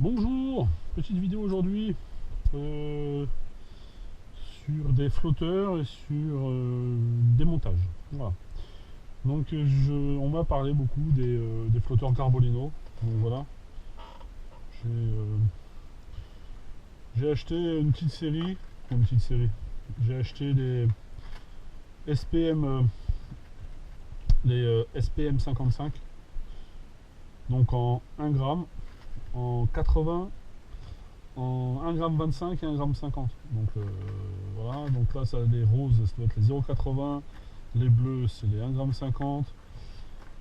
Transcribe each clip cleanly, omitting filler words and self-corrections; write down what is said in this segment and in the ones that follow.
Bonjour, petite vidéo aujourd'hui sur des flotteurs et sur des montages. Voilà. Donc on m'a parlé beaucoup des flotteurs Garbolino. Donc voilà, j'ai j'ai acheté une petite série. J'ai acheté SPM, les SPM 55, donc en 1 gramme, en 80, en 1,25 g et 1,50 g. Donc voilà, donc là ça, les roses ça doit être les 0,80, les bleus c'est les 1,50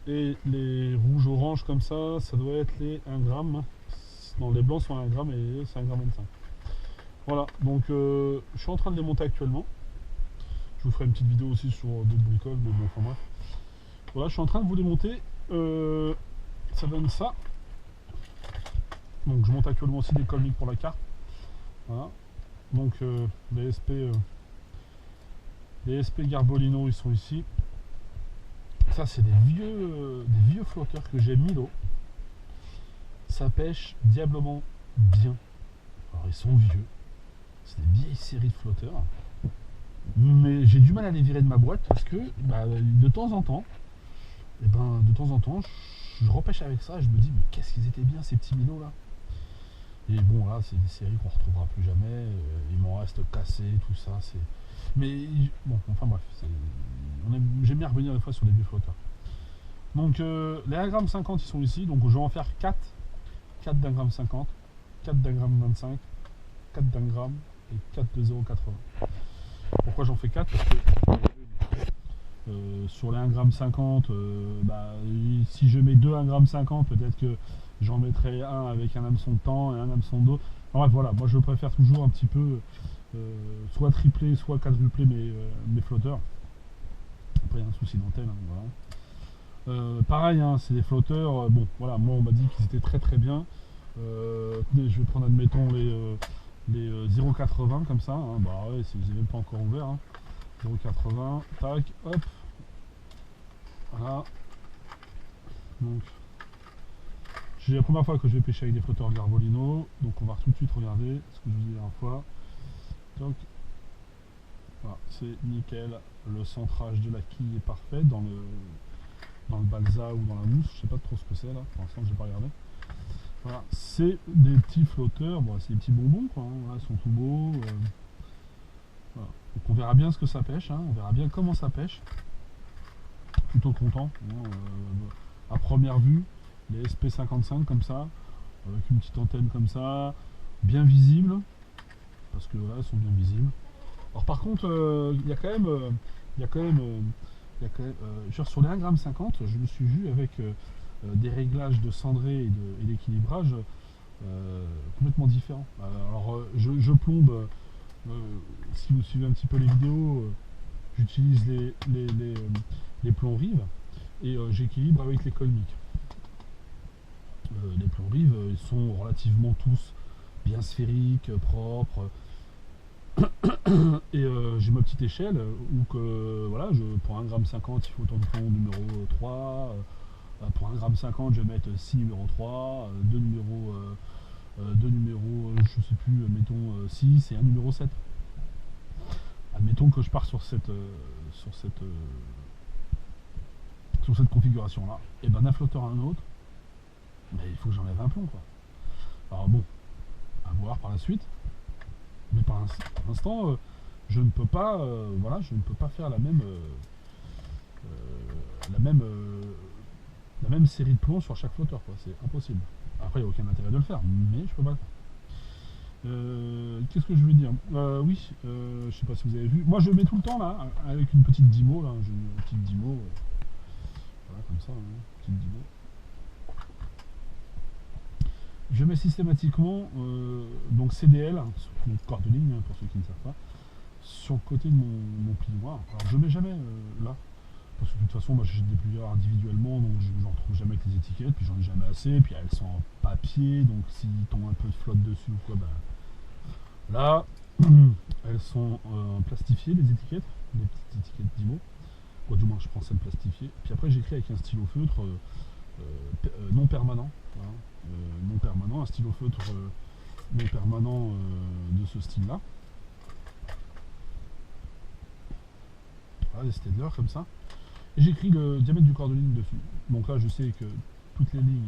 g et les rouges oranges comme ça doit être les 1 gramme. Non, les blancs sont 1 gramme et c'est 1,25 g. Voilà, donc je suis en train de les monter actuellement. Je vous ferai une petite vidéo aussi sur d'autres bricoles, mais bon, enfin bref. Voilà, je suis en train de vous les monter. Ça donne ça. Donc je monte actuellement aussi des comics pour la carte. Voilà. Donc les SP Garbolino ils sont ici. Ça c'est des vieux flotteurs que j'ai mis l'eau. Ça pêche diablement bien. Alors ils sont vieux. C'est des vieilles séries de flotteurs. Mais j'ai du mal à les virer de ma boîte parce que de temps en temps, je repêche avec ça et je me dis mais qu'est-ce qu'ils étaient bien ces petits minots là. Et bon là c'est des séries qu'on retrouvera plus jamais, il m'en reste cassé, tout ça, c'est. Mais bon, enfin bref, j'aime bien revenir des fois sur les vieux flotteurs. Donc les 1,50 g ils sont ici, donc je vais en faire 4 d'1,50 g, 4 d'1,25 g, 4 d'1 gramme et 4 de 0,80. Pourquoi j'en fais 4? Parce que sur les 1,50 g, si je mets 2 1,50 g, peut-être que j'en mettrai un avec un hameçon de temps et un hameçon d'eau. En bref, voilà, moi je préfère toujours un petit peu soit tripler, soit quadrupler mes flotteurs. Après, il y a un souci d'antenne, hein, voilà. Pareil, hein, c'est des flotteurs. Bon, voilà, moi on m'a dit qu'ils étaient très très bien. Tenez, je vais prendre, admettons, les 0,80 comme ça. Hein, bah ouais, si vous n'avez même pas encore ouvert. Hein. 0,80, tac, hop. Voilà. Donc, c'est la première fois que je vais pêcher avec des flotteurs Garbolino. Donc, on va tout de suite regarder ce que je vous disais la dernière fois. Donc, voilà, c'est nickel. Le centrage de la quille est parfait dans le balsa ou dans la mousse. Je sais pas trop ce que c'est là. Pour l'instant, je n'ai pas regardé. Voilà, c'est des petits flotteurs. Bon, c'est des petits bonbons quoi. Hein. Voilà, ils sont tout beaux. Voilà. Donc, on verra bien ce que ça pêche. Hein. On verra bien comment ça pêche. Plutôt content. Hein, à première vue, les SP55 comme ça, avec une petite antenne comme ça, bien visible, parce que là, elles sont bien visibles. Alors par contre, il y a quand même, genre sur les 1,50 g, je me suis vu avec des réglages de cendré et d'équilibrage complètement différents. Alors je plombe, si vous suivez un petit peu les vidéos, j'utilise les plombs rives et j'équilibre avec les colmiques. Les plombs rives, ils sont relativement tous bien sphériques, propres. Et j'ai ma petite échelle où que voilà, pour 1,50 g il faut autant de plomb numéro 3. Pour 1,50 g je vais mettre 6 numéro 3, 2 numéros, je sais plus, mettons 6 et un numéro 7. Admettons que je pars sur cette configuration là, et ben d'un flotteur à un autre, mais il faut que j'enlève un plomb quoi. Alors bon, à voir par la suite, mais pour l'instant je ne peux pas voilà, je ne peux pas faire la même série de plombs sur chaque flotteur quoi, c'est impossible. Après il n'y a aucun intérêt de le faire, mais je peux pas le faire. Qu'est-ce que je veux dire? Oui, je sais pas si vous avez vu. Moi je mets tout le temps là, avec une petite Dymo là, j'ai une petite Dymo. Voilà, comme ça, hein, petite Dymo. Je mets systématiquement donc CDL, donc corps de ligne, hein, pour ceux qui ne savent pas, sur le côté de mon plioir. Alors je mets jamais là, parce que de toute façon moi j'achète des plieurs individuellement, donc j'en trouve jamais avec les étiquettes, puis j'en ai jamais assez, puis elles sont en papier, donc s'il tombe un peu de flotte dessus ou quoi, là elles sont plastifiées les étiquettes, les petites étiquettes Dymo. Quoi, du moins je prends celle plastifiée, puis après j'écris avec un stylo feutre non permanent, voilà. Non permanent, un stylo feutre mais permanent de ce style-là. Voilà, des Staedtler comme ça. Et j'écris le diamètre du corps de ligne dessus. Donc là, je sais que toutes les lignes,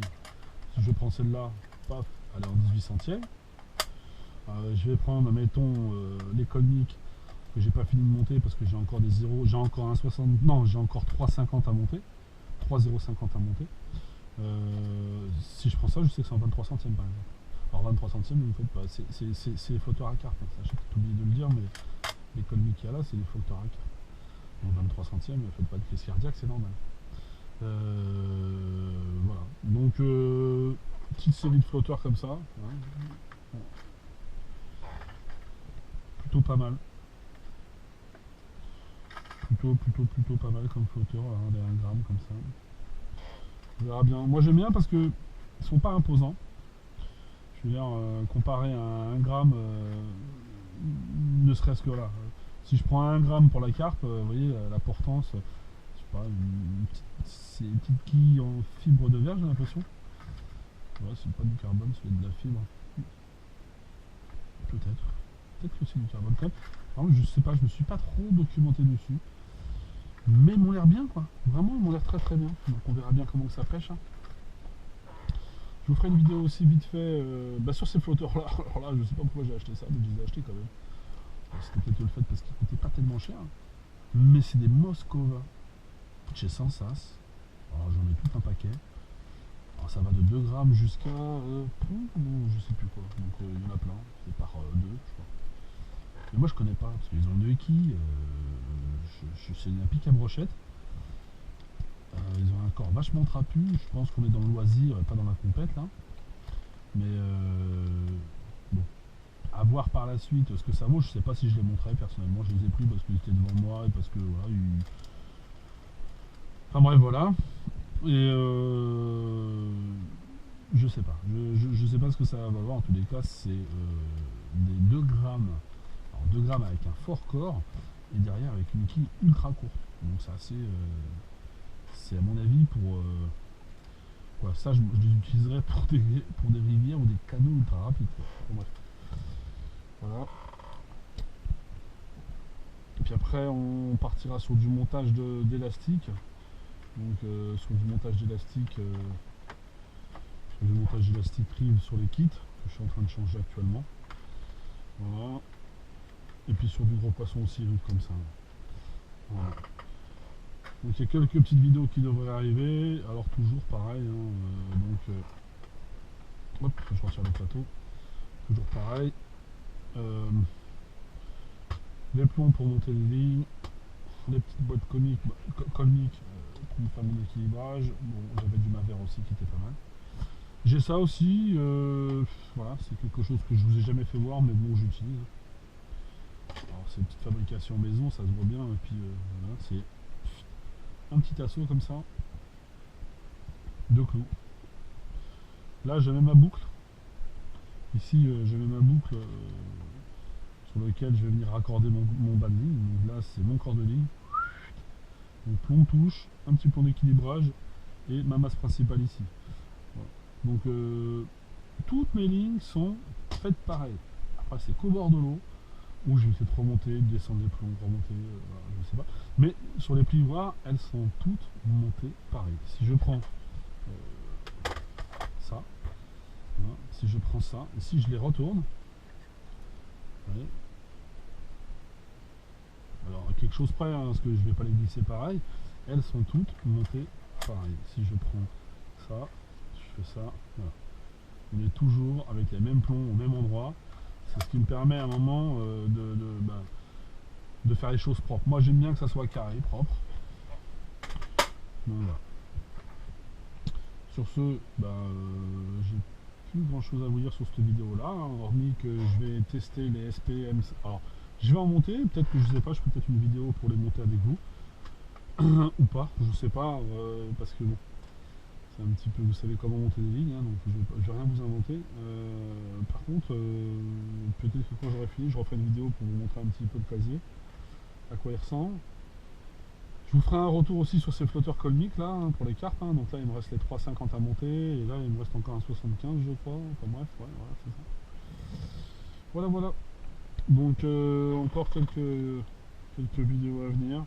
si je prends celle-là, paf, elle est en 18 centièmes. Je vais prendre, mettons, les colmiques que j'ai pas fini de monter parce que j'ai encore des zéros, j'ai encore un 60, non, j'ai encore 3,50 à monter, 3,050 à monter. Si je prends ça, je sais que c'est en 23 centièmes par exemple. Alors 23 centièmes, vous faites pas, c'est les flotteurs à carte, hein. Ça, j'ai peut-être oublié de le dire, mais les colmiques qu'il y a là, c'est les flotteurs à carte. Donc 23 centièmes, faites pas de crise cardiaque, c'est normal. Voilà. Donc petite série de flotteurs comme ça, hein. Plutôt pas mal. Plutôt pas mal comme flotteur, hein, des 1 gramme comme ça. On verra bien. Moi j'aime bien parce que ils sont pas imposants. Je veux dire, comparé à 1 gramme, ne serait-ce que là. Si je prends 1 gramme pour la carpe, vous voyez, la portance, je sais pas, c'est une petite quille en fibre de verre, j'ai l'impression. Ouais, c'est pas du carbone, c'est de la fibre. Peut-être. Peut-être que c'est du carbone quand même. Par contre, je sais pas, je me suis pas trop documenté dessus. Mais ils m'ont l'air bien, quoi. Vraiment, ils m'ont l'air très très bien. Donc on verra bien comment ça pêche, hein. Je vous ferai une vidéo aussi vite fait sur ces flotteurs là. Alors là, je sais pas pourquoi j'ai acheté ça, mais je les ai achetés quand même. C'était peut-être le fait parce qu'ils coûtaient pas tellement cher. Mais c'est des Moscova chez Sensas. Alors j'en ai tout un paquet. Alors ça va de 2 grammes jusqu'à je sais plus quoi. Donc il y en a plein. C'est par 2, je crois. Mais moi je connais pas parce qu'ils ont une quille. C'est un pic à brochette. Ils ont un corps vachement trapu. Je pense qu'on est dans le loisir et pas dans la compète là. Mais bon, à voir par la suite ce que ça vaut. Je sais pas si je les montrerai personnellement. Je les ai pris parce qu'ils étaient devant moi et parce que voilà. Enfin bref, voilà. Et je sais pas. Je sais pas ce que ça va valoir. En tous les cas, c'est des 2 grammes. Alors 2 grammes avec un fort corps et derrière avec une quille ultra courte. Donc c'est assez. C'est à mon avis pour. Quoi, ça, je les utiliserais pour des rivières ou des canaux ultra rapides. Bon, bref. Voilà. Et puis après, on partira sur du montage d'élastique. Donc sur du montage d'élastique. Sur du montage d'élastique rive sur les kits que je suis en train de changer actuellement. Voilà. Et puis sur du gros poisson aussi rive comme ça. Voilà. Donc il y a quelques petites vidéos qui devraient arriver. Alors toujours pareil. Hein, hop, je retire le plateau. Toujours pareil. Les plombs pour monter les lignes. Les petites boîtes colmiques pour me faire mon équilibrage. Bon, j'avais du Maver aussi qui était pas mal. J'ai ça aussi. Voilà, c'est quelque chose que je vous ai jamais fait voir, mais bon, j'utilise. Alors c'est une petite fabrication maison, ça se voit bien. Et puis voilà, c'est un petit assaut comme ça, 2 clous. Là je mets ma boucle. Ici je mets ma boucle sur lequel je vais venir raccorder mon bas de ligne. Donc là c'est mon corps de ligne. Donc plomb touche, un petit plomb d'équilibrage et ma masse principale ici. Voilà. Donc toutes mes lignes sont faites pareil. Après c'est qu'au bord de l'eau où je vais essayer de remonter, de descendre les plombs, remonter, voilà, je sais pas. Mais sur les plioirs, elles sont toutes montées pareil. Si je prends ça, voilà, si je prends ça, et si je les retourne, allez, alors à quelque chose près, hein, parce que je vais pas les glisser pareil, elles sont toutes montées pareil. Si je prends ça, je fais ça, voilà. On est toujours avec les mêmes plombs au même endroit. C'est ce qui me permet à un moment de faire les choses propres. Moi j'aime bien que ça soit carré, propre. Donc, voilà. Sur ce, j'ai plus grand chose à vous dire sur cette vidéo là, hein, hormis que je vais tester les SPM. Alors je vais en monter, peut-être que je sais pas, je ferai peut-être une vidéo pour les monter avec vous ou pas, je sais pas, parce que bon, c'est un petit peu, vous savez comment monter des lignes, hein, donc je vais rien vous inventer. Par contre, peut-être que quand j'aurai fini, je referai une vidéo pour vous montrer un petit peu le casier, à quoi il ressemble. Je vous ferai un retour aussi sur ces flotteurs colmiques là, hein, pour les cartes. Hein. Donc là, il me reste les 3,50 à monter. Et là, il me reste encore un 75, je crois. Enfin bref, ouais, voilà, c'est ça. Voilà, voilà. Donc, encore quelques vidéos à venir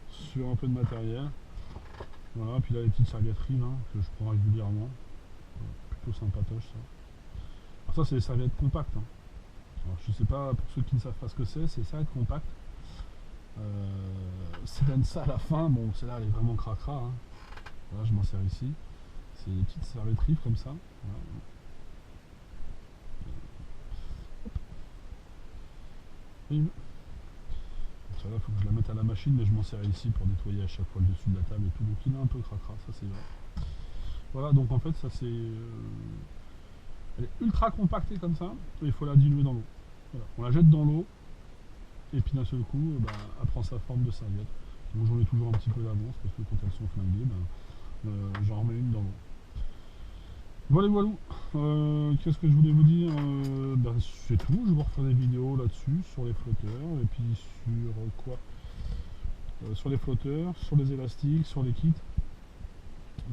sur un peu de matériel. Voilà, puis là, les petites servietteries là, que je prends régulièrement. Plutôt sympatoche ça. Alors ça, c'est des serviettes compactes. Hein. Alors, je sais pas, pour ceux qui ne savent pas ce que c'est serviettes compactes. C'est donne ça à la fin. Bon, celle-là, elle est vraiment cracra. Hein. Voilà, je m'en sers ici. C'est des petites servietteries comme ça. Voilà. Celle-là, il faut que je la mette à la machine, mais je m'en sers ici pour nettoyer à chaque fois le dessus de la table et tout. Donc il est un peu cracra, ça c'est vrai. Voilà, donc en fait, ça c'est. Elle est ultra compactée comme ça, et il faut la diluer dans l'eau. Voilà. On la jette dans l'eau, et puis d'un seul coup, bah, elle prend sa forme de serviette. Donc j'en ai toujours un petit peu d'avance, parce que quand elles sont flinguées, j'en remets une dans l'eau. Voilà, voilà. Qu'est-ce que je voulais vous dire, c'est tout. Je vais vous refaire des vidéos là-dessus, sur les flotteurs, et puis sur quoi sur les flotteurs, sur les élastiques, sur les kits.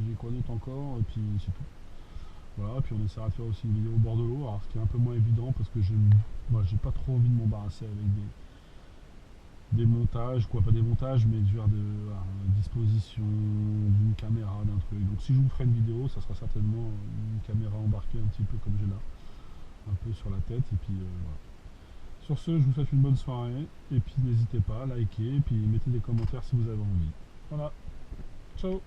J'ai quoi d'autre encore, et puis c'est tout. Voilà, puis on essaiera de faire aussi une vidéo au bord de l'eau, alors ce qui est un peu moins évident, parce que j'ai pas trop envie de m'embarrasser avec des montages, quoi, pas des montages, mais du genre de disposition d'une caméra, d'un truc. Donc si je vous ferai une vidéo, ça sera certainement une caméra embarquée un petit peu comme j'ai là, un peu sur la tête, et puis voilà. Sur ce, je vous souhaite une bonne soirée, et puis n'hésitez pas à liker, et puis mettez des commentaires si vous avez envie. Voilà, ciao.